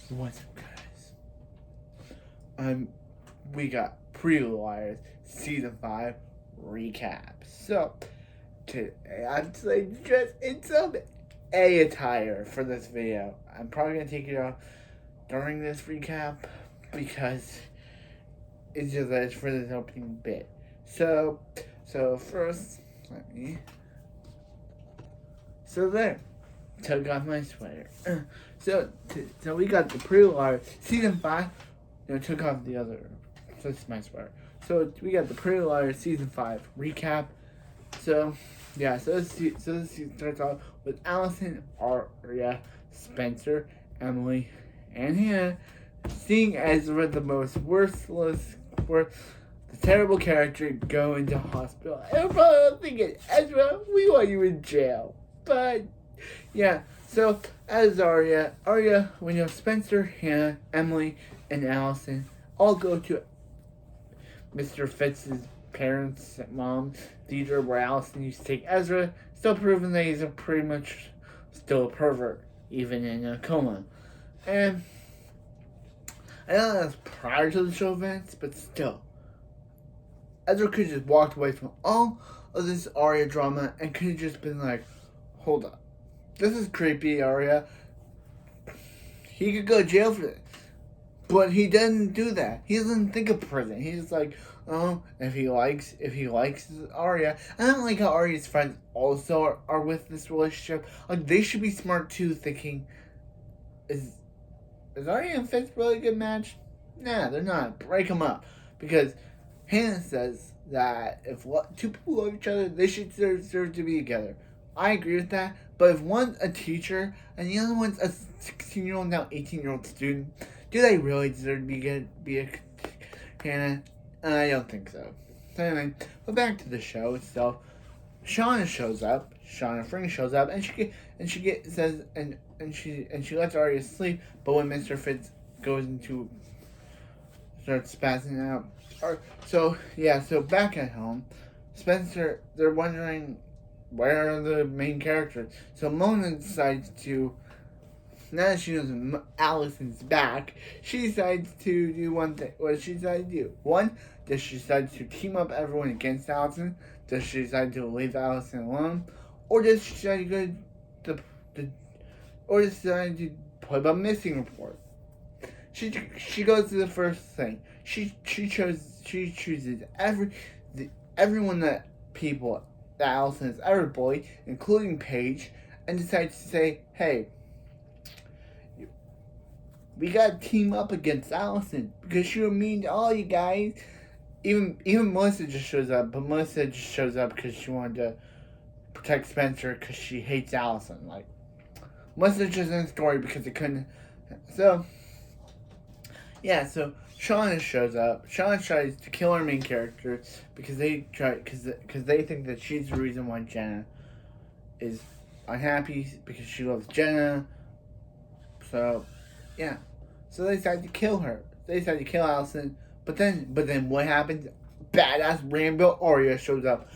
What's up, guys? We got Pretty Little Liars Season 5 recap. So, today I'm dressed in some A attire for this video. I'm probably going to take it off during this recap because it's just that it's for this opening bit. So first, there. Took off my sweater. So we got the Pretty Little Liars Season 5. Took off the other. So it's my sweater. So we got the Pretty Little Liars Season 5 recap. So this season starts off with Allison, Aria, Spencer, Emily, and Hannah seeing Ezra, the most the terrible character, go into hospital. Everyone thinking, Ezra, we want you in jail. But yeah, so as Aria, Spencer, Hannah, Emily, and Allison all go to Mr. Fitz's parents' mom theater where Allison used to take Ezra, still proving that he's pretty much still a pervert, even in a coma. And I know that's prior to the show events, but still. Ezra could have just walked away from all of this Aria drama and could have just been like, hold up. This is creepy, Aria. He could go to jail for this. But he doesn't do that. He doesn't think of prison. He's like, oh, if he likes Aria. I don't like how Aria's friends also are with this relationship. Like, they should be smart too, thinking, is Aria and Fitz really a good match? Nah, they're not. Break them up. Because Hannah says that if two people love each other, they should deserve to be together. I agree with that, but if one's a teacher and the other one's a 16-year-old, now 18-year-old student, do they really deserve to be a Hannah? I don't think so. So anyway, but back to the show itself. Shauna shows up. Shauna Fring shows up, and she lets Aria sleep. But when Mr. Fitz starts spazzing out, so back at home, Spencer, they're wondering, where are the main characters? So Mona decides to, now that she knows Allison's back, she decides to do one thing. What does she decide to do? One, does she decide to team up everyone against Allison? Does she decide to leave Allison alone? Or does she decide to go to put up a missing report? She goes to the first thing. She chooses everyone that Allison has ever bullied, including Paige, and decides to say, hey, we gotta team up against Allison because she was mean to all you guys. Even Melissa just shows up, but Melissa just shows up because she wanted to protect Spencer because she hates Allison. Like, Melissa's just in the story because it couldn't. So Shauna shows up. Shauna tries to kill our main character because they think that she's the reason why Jenna is unhappy because she loves Jenna. So they decide to kill her. They decide to kill Allison. But then what happens? Badass Rambo Aria shows up,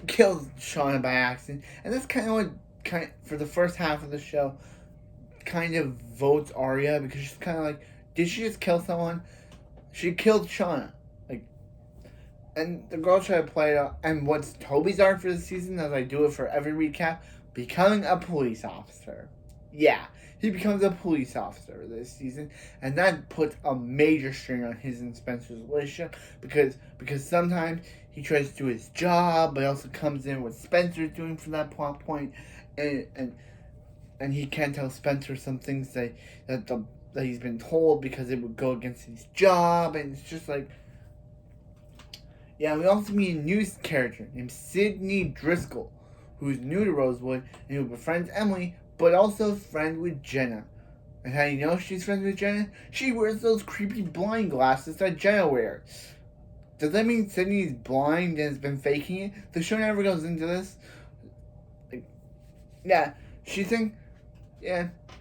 kills Shauna by accident, and that's for the first half of the show, kind of votes Aria because she's kind of like, did she just kill someone? She killed Shauna. And the girl tried to play it out. And what's Toby's arc for the season, as I do it for every recap, becoming a police officer. Yeah, he becomes a police officer this season, and that puts a major strain on his and Spencer's relationship because sometimes he tries to do his job, but also comes in what Spencer's doing from that plot point, and he can't tell Spencer some things that he's been told because it would go against his job, and it's just like, yeah. We also meet a new character named Sydney Driscoll, who's new to Rosewood and who befriends Emily, but also friend with Jenna. And how do you know she's friends with Jenna? She wears those creepy blind glasses that Jenna wears. Does that mean Sydney's blind and has been faking it? The show never goes into this.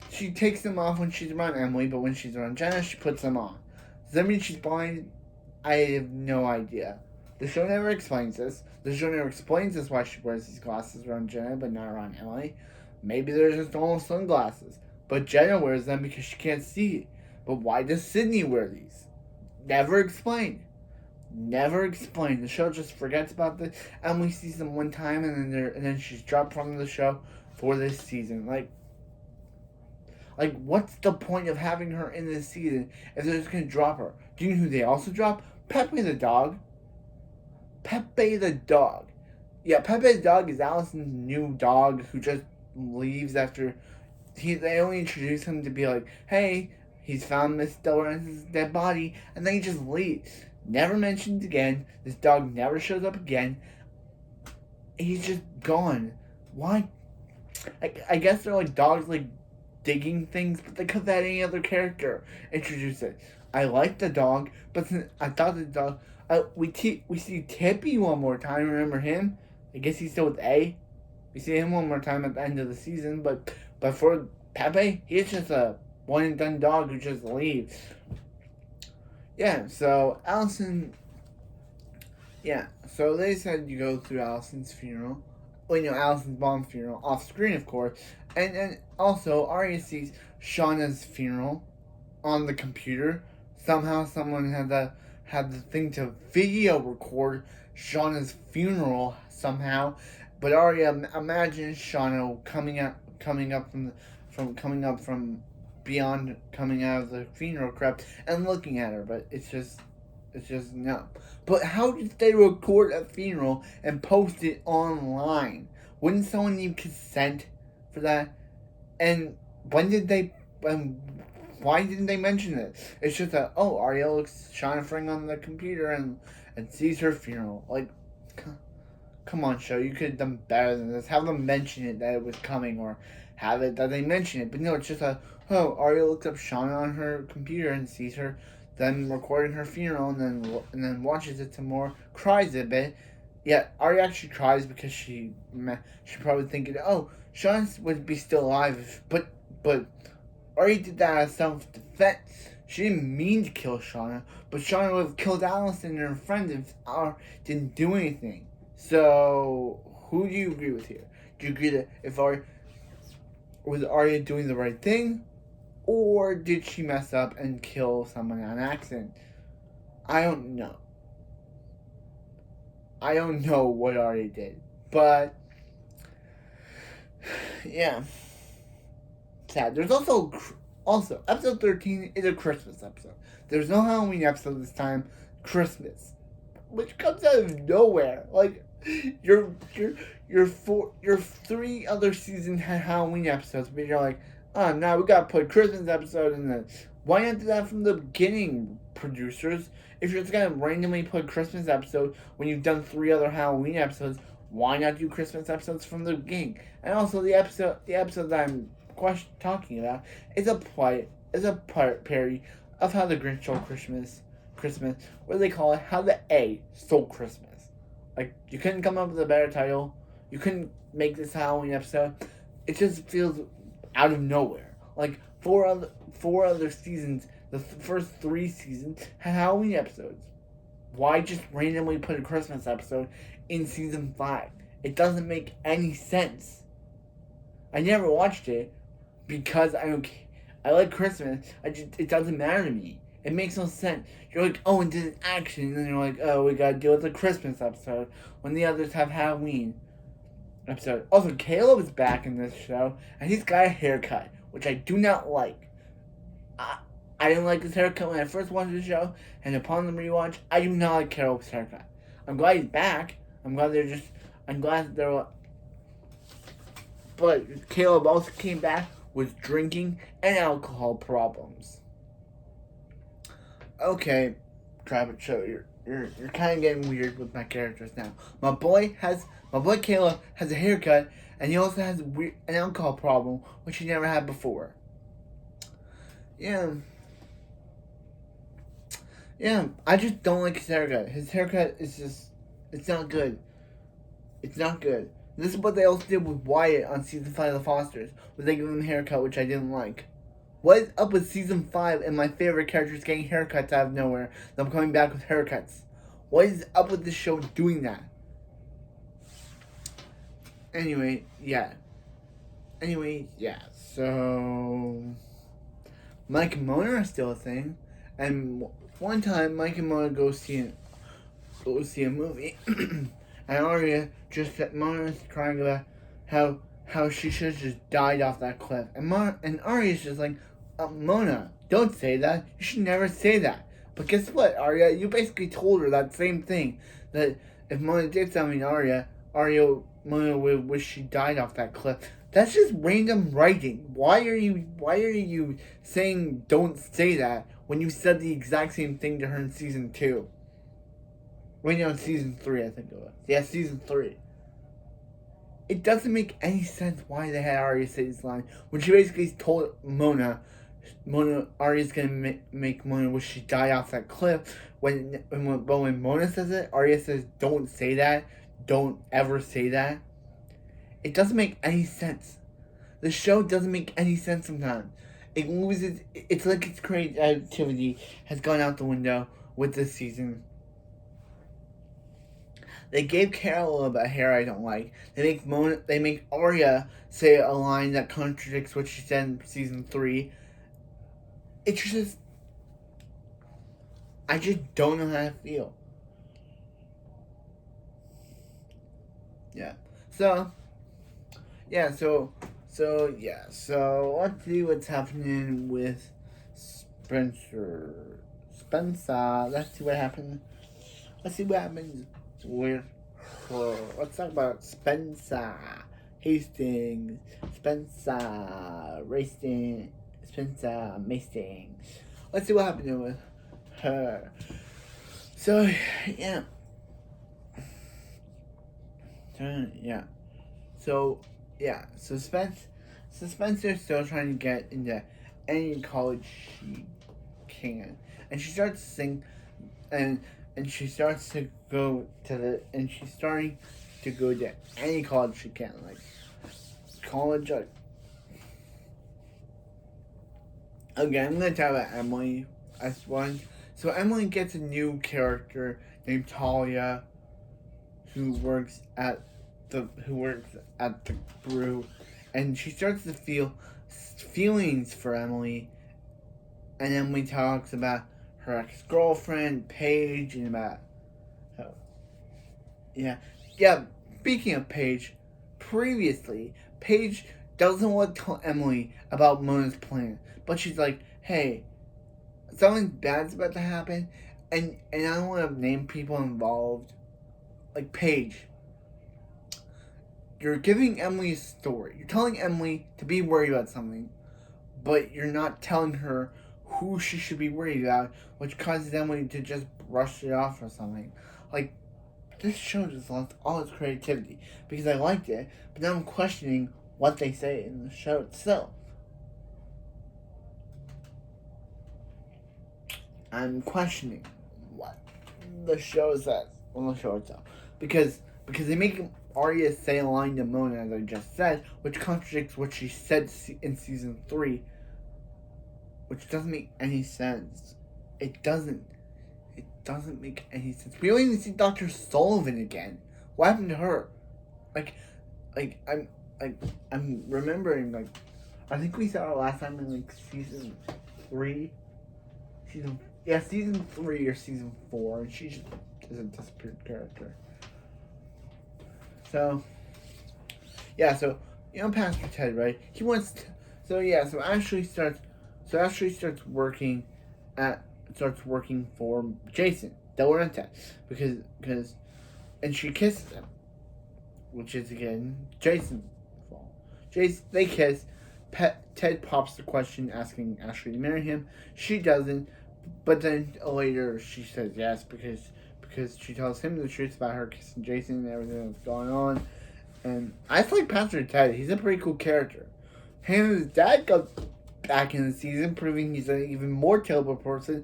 She takes them off when she's around Emily, but when she's around Jenna, she puts them on. Does that mean she's blind? I have no idea. The show never explains this. The show never explains why she wears these glasses around Jenna, but not around Emily. Maybe they're just normal sunglasses. but Jenna wears them because she can't see. But why does Sydney wear these? Never explained. Never explained. The show just forgets about this. Emily sees them one time, and then she's dropped from the show for this season. Like, what's the point of having her in this season if they're just gonna drop her? Do you know who they also drop? Pepe the Dog. Pepe the Dog. Yeah, Pepe the Dog is Allison's new dog who just leaves after they only introduce him to be like, hey, he's found Miss Lawrence's dead body, and then he just leaves. Never mentioned again. This dog never shows up again. He's just gone. Why? I guess they're like dogs like digging things, but they could have had any other character introduce it. I like the dog, but I thought the dog. We see Tippy one more time. Remember him? I guess he's still with A. We see him one more time at the end of the season, but for Pepe, he's just a one and done dog who just leaves. Yeah, so Allison. Yeah, so they said you go through Allison's funeral. Well, Allison's mom's funeral, off screen, of course. And also, Arya sees Shauna's funeral on the computer. Somehow, someone had the thing to video record Shauna's funeral somehow. But Arya imagines Shauna coming up from beyond, coming out of the funeral crypt and looking at her. But it's just no. But how did they record a funeral and post it online? Wouldn't someone need consent for that? And when did they? Why didn't they mention it? It's just that Arya looks Shauna Fring on the computer and sees her funeral. Like, come on, show, you could have done better than this. Have them mention it that it was coming, or have it that they mention it. But no, it's just Arya looks up Shauna on her computer and sees her then recording her funeral, and then watches it some more, cries a bit. Yeah, Arya actually cries because she probably thinking, Shauna would be still alive, but Arya did that as self-defense. She didn't mean to kill Shauna, but Shauna would have killed Allison and her friend if Arya didn't do anything. So, who do you agree with here? Do you agree that was Arya doing the right thing? Or did she mess up and kill someone on accident? I don't know. I don't know what Arya did. But, yeah. Sad. There's also, episode 13 is a Christmas episode. There's no Halloween episode this time. Christmas. Which comes out of nowhere. Like, your 3 other seasons had Halloween episodes, but you're like, now we gotta put a Christmas episode in this. Why not do that from the beginning, producers? If you're just gonna randomly put a Christmas episode when you've done 3 other Halloween episodes, why not do Christmas episodes from the beginning? And also, the episode that I'm talking about is a parody of How the Grinch Stole Christmas. What do they call it? How the A Stole Christmas. Like, you couldn't come up with a better title. You couldn't make this Halloween episode. It just feels out of nowhere. Like, 4 other seasons, the first 3 seasons had Halloween episodes. Why just randomly put a Christmas episode in season 5? It doesn't make any sense. I never watched it because I like Christmas. It doesn't matter to me. It makes no sense. You're like, and did an action, and then you're like, we gotta deal with the Christmas episode when the others have Halloween episode. Also, Caleb is back in this show, and he's got a haircut, which I do not like. I didn't like his haircut when I first watched the show, and upon the rewatch, I do not like Caleb's haircut. I'm glad he's back. I'm glad that they're. But Caleb also came back with drinking and alcohol problems. Okay, Travis, show you're kind of getting weird with my characters now. My boy Caleb has a haircut, and he also has an alcohol problem, which he never had before. Yeah, I just don't like his haircut. His haircut is it's not good. It's not good. This is what they also did with Wyatt on season 5 of The Fosters, where they gave him a haircut, which I didn't like. What is up with season 5 and my favorite characters getting haircuts out of nowhere? Them coming back with haircuts. What is up with this show doing that? Anyway, yeah. So Mike and Mona are still a thing, and one time Mike and Mona go see a movie, and Arya just said Mona's crying about how she should have just died off that cliff, and Arya's just like, Mona, don't say that. You should never say that. But guess what, Arya? You basically told her that same thing, that if Mona did something to Mona would wish she died off that cliff. That's just random writing. Why are you saying don't say that when you said the exact same thing to her in season 2? Wait, no, Season 3, I think it was. Yeah, Season 3. It doesn't make any sense why they had Arya say this line when she basically told Arya's gonna make Mona wish she died off that cliff. When Mona says it, Arya says, "Don't say that. Don't ever say that." It doesn't make any sense. The show doesn't make any sense sometimes. It loses. It's like its creativity has gone out the window with this season. They gave Carol a little bit of hair I don't like. They make Arya say a line that contradicts what she said in season 3. It's just, I just don't know how to feel. Yeah. So let's see what's happening with Spencer. Let's see what happens. Let's see what happens with her. Let's talk about Spencer Hastings. Spencer Racing. Spencer Hastings. Let's see what happened with her. So Spencer's still trying to get into any college she can, and she starts to sing, and she starts to go to she's starting to go to any college she can, like college. Okay, I'm gonna talk about Emily as one. So Emily gets a new character named Talia, who works at the brew, and she starts to feel feelings for Emily, and Emily talks about her ex-girlfriend Paige and about speaking of Paige, previously Paige doesn't want to tell Emily about Mona's plan, but she's like, hey, something bad's about to happen, and I don't want to name people involved. Like, Paige, you're giving Emily a story. You're telling Emily to be worried about something, but you're not telling her who she should be worried about, which causes Emily to just brush it off or something. Like, this show just lost all its creativity because I liked it, but now I'm questioning what they say in the show itself. I'm questioning what the show says on the show itself, because they make Arya say a line to Mona, as I just said, which contradicts what she said in season 3, which doesn't make any sense. It doesn't make any sense. We don't even see Dr. Sullivan again. What happened to her? I'm remembering, I think we saw her last time in season 3. Season 3 or season 4, and she just is a disappeared character. So Pastor Ted, right? He wants to. So Ashley starts working for Jason De Laurentiis because and she kisses him, which is again Jason's fault. They kiss. Ted pops the question asking Ashley to marry him. She doesn't, but then later she says yes because she tells him the truth about her kissing Jason and everything that's going on. And I like Pastor Ted. He's a pretty cool character. Him and his dad got back in the season, proving he's an even more terrible person,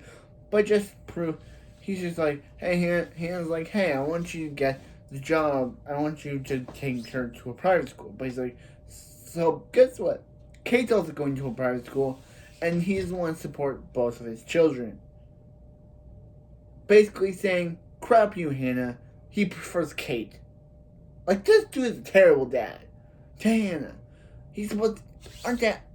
but just prove he's just like, hey, Hannah's like, hey, I want you to get the job. I want you to take her to a private school. But he's like, so guess what? Kate's also going to a private school, and he doesn't want to support both of his children. Basically saying, crap you, Hannah. He prefers Kate. Like, this dude is a terrible dad to Hannah. He's supposed to,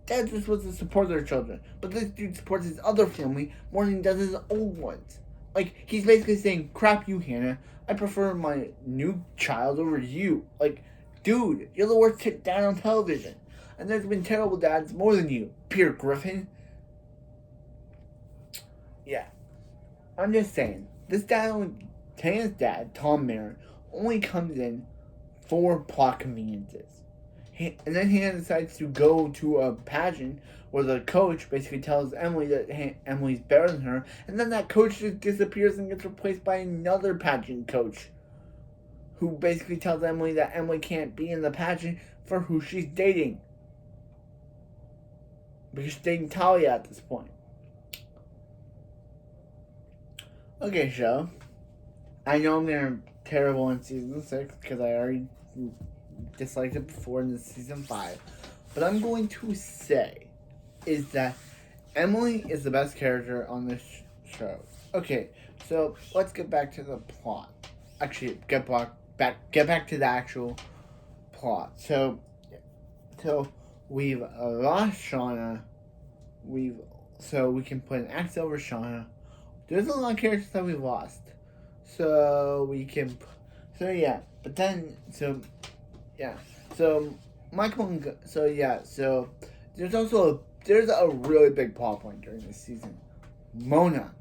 dads are supposed to support their children, but this dude supports his other family more than he does his old ones. Like, he's basically saying, crap you, Hannah. I prefer my new child over you. Like, dude, you're the worst dad on television. And there's been terrible dads more than you, Peter Griffin. Yeah. I'm just saying, this dad, Hannah's dad, Tom Marin, only comes in for plot conveniences. And then Hannah decides to go to a pageant where the coach basically tells Emily that Emily's better than her, and then that coach just disappears and gets replaced by another pageant coach who basically tells Emily that Emily can't be in the pageant for who she's dating. Because she's dating Talia at this point. Okay, show. I know they're terrible in season 6 because I already disliked it before in the season 5. But I'm going to say is that Emily is the best character on this show. Okay, so let's get back to the plot. Actually, get back to the actual plot. So we've lost Shauna. So we can put an X over Shauna. There's a lot of characters that we've lost. So we can. So yeah, but then So Michael. So there's a really big plot point during this season. Mona,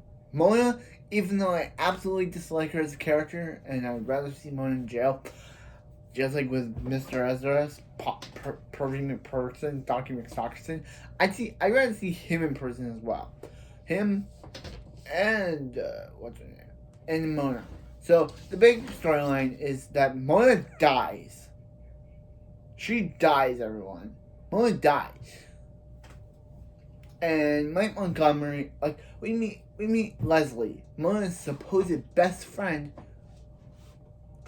even though I absolutely dislike her as a character, and I'd rather see Mona in jail, just like with Mr. Ezra's, Pervy McPherson, Dr. McStockton, I'd rather see him in prison as well. Him and what's her name? And Mona. So the big storyline is that Mona dies. She dies, everyone. Mona dies. And Mike Montgomery, like, we meet Leslie, Mona's supposed best friend,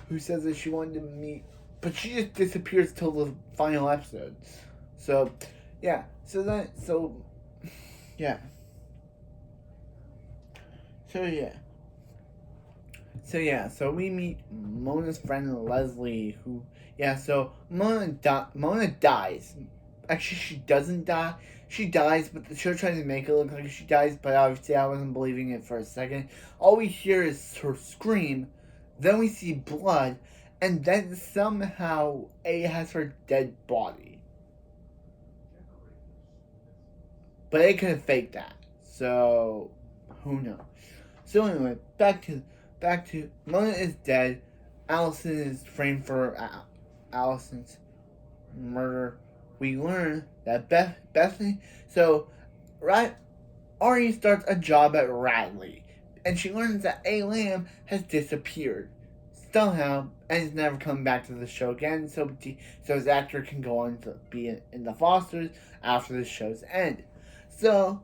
who says that she wanted to meet, but she just disappears till the final episode. So we meet Mona's friend Leslie, who, so Mona dies. Actually, she doesn't die. She dies, but the show tries to make it look like she dies, but obviously I wasn't believing it for a second. All we hear is her scream, then we see blood, and then somehow A has her dead body. But A could have faked that, so who knows? So anyway, back to Mona is dead. Allison is framed for Allison's murder. We learn that Bethany. So, Ari starts a job at Radley, and she learns that A. Lamb has disappeared somehow and has never come back to the show again. So his actor can go on to be in the Fosters after the show's end. So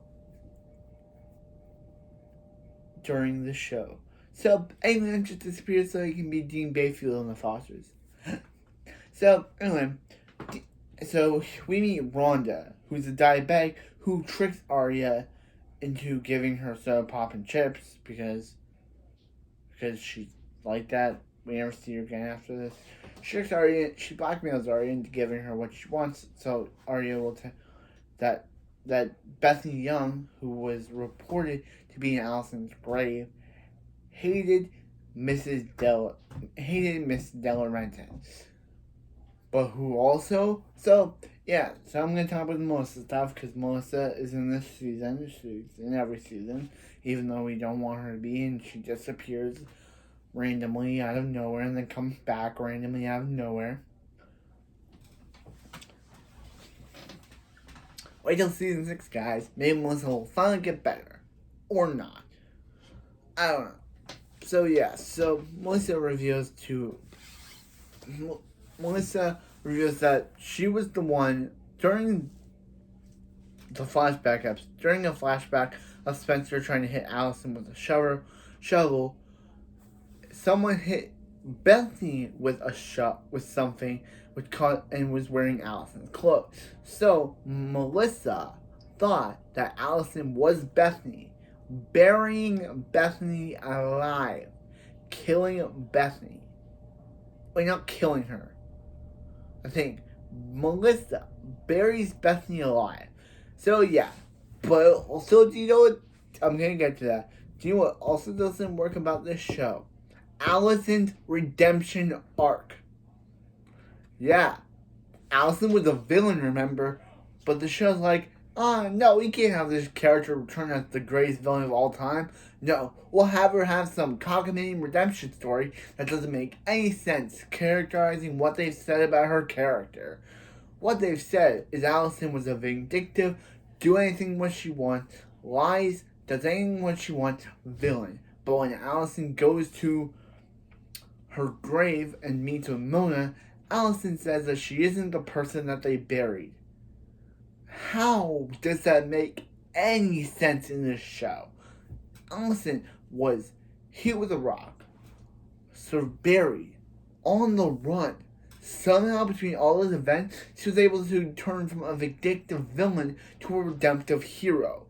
during the show, A. Lamb just disappeared so he can be Dean Bayfield in the Fosters. So anyway. So we meet Rhonda, who's a diabetic, who tricks Arya into giving her soda pop and chips because she's like that. We never see her again after this. She tricks Arya. She blackmails Arya into giving her what she wants. So Arya will that Bethany Young, who was reported to be in Allison's grave, hated Mrs. De Laurentiis. But who also... So I'm going to talk about Melissa stuff, because Melissa is in this season. She's in every season, even though we don't want her to be, and she disappears randomly out of nowhere, and then comes back randomly out of nowhere. Wait till season 6, guys. Maybe Melissa will finally get better. Or not. I don't know. So Melissa reveals that she was the one during a flashback of Spencer trying to hit Allison with a shovel. Someone hit Bethany with something which caught and was wearing Allison's clothes. So Melissa thought that Allison was Bethany, burying Bethany alive, killing Bethany. Wait, not killing her. I think Melissa buries Bethany alive. So yeah, but also, do you know what? I'm gonna get to that. Do you know what also doesn't work about this show? Allison's redemption arc. Yeah, Allison was a villain, remember? But the show's like, no, we can't have this character return as the greatest villain of all time. No, we'll have her have some cockamamie redemption story that doesn't make any sense, characterizing what they've said about her character. What they've said is Allison was a vindictive, do anything what she wants, lies, does anything what she wants, villain. But when Allison goes to her grave and meets with Mona, Allison says that she isn't the person that they buried. How does that make any sense in this show? Allison was hit with a rock, so buried, on the run. Somehow, between all those events, she was able to turn from a vindictive villain to a redemptive hero.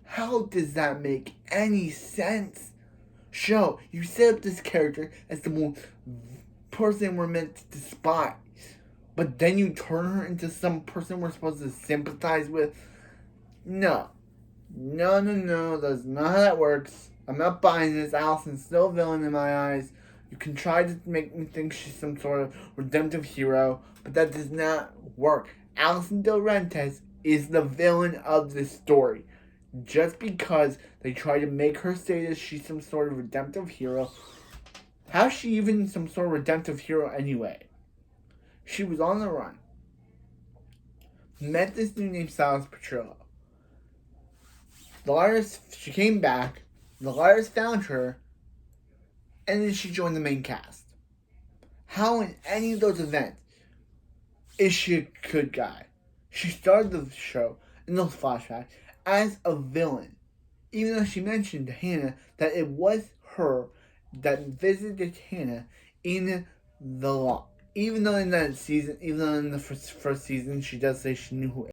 How does that make any sense? Show, you set up this character as the most person we're meant to despise, but then you turn her into some person we're supposed to sympathize with? No. No, that's not how that works. I'm not buying this. Allison's still a villain in my eyes. You can try to make me think she's some sort of redemptive hero, but that does not work. Allison De Laurentiis is the villain of this story. Just because they try to make her say that she's some sort of redemptive hero, how's she even some sort of redemptive hero anyway? She was on the run. Met this dude named Silas Petrillo. The liars, she came back, the liars found her, and then she joined the main cast. How in any of those events is she a good guy? She started the show in those flashbacks as a villain, even though she mentioned to Hannah that it was her that visited Hannah in the law. Even though in the first season, she does say she knew who